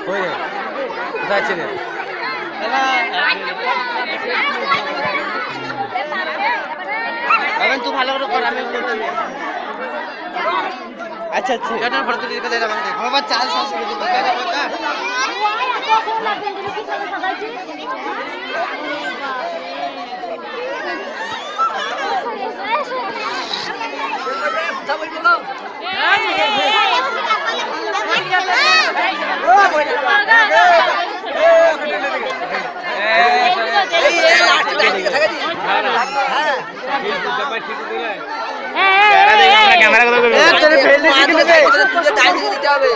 কোথায় ছিলেন? তুই ভালো করে কর, আমি বলছি। আচ্ছা আচ্ছা এটার ফটো তুলি কথা দেখাবো দেখো বাবা চাল সাস করে দিবি কথা কথা ক্যামেরা কথা বলবো তোরে ফেল দিতে দিতে টাইম দিতে হবে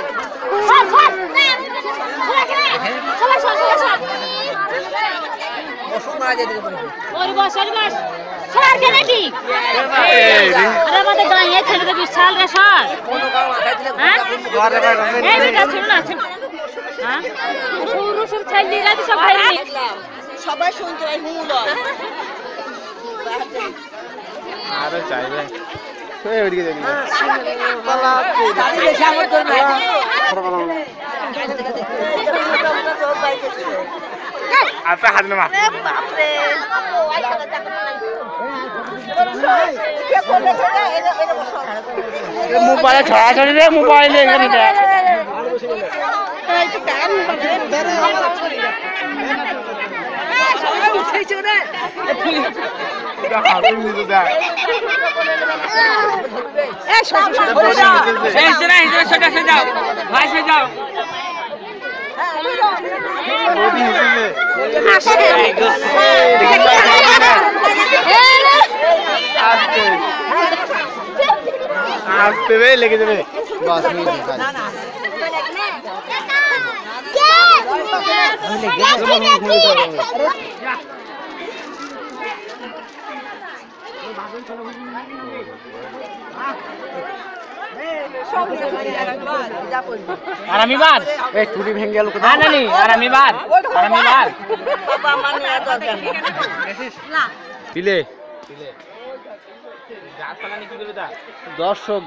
সবাই সবাই বসো মারা যেতে পারে ওরে বস সবার কেন ঠিক আরে আমাদের গায়ে ছেলেটা বিশাল রে সর কোন গাও মাথায় দিলে ঘরে ঘরে এই বেটা শুন না হ্যাঁ শুরু শুরু ছেলে রাতে সব ভাই সবাই শুনতে ভাই হুম আরে চাইবে এই ওদিকে দেখি বাবা বেশি আমল কর না আপে হাত নামা বাপ রে মোবাইলে ছড়াছড়ি রে মোবাইলে এখানে দেখ একটু টাকা মোবাইলে সবাই উঠেছে রে এটা হাতে নিতে দেখ এই সব এই জনা ছোটা সে যাও ভাই সে যাও বডি হিসেবে আস্তে আস্তে রে লেগে যাবে বাস হয়ে গেছে না না আর আমি বাদ এই টুটি ভেঙে গেল না না নি আর আমি বাদ বাবা মানে দরকার না দিলে গাছ ফালানি কি করবে তা দর্শক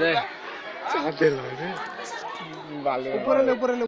লে চাঁদ দিল রে ভালো উপরে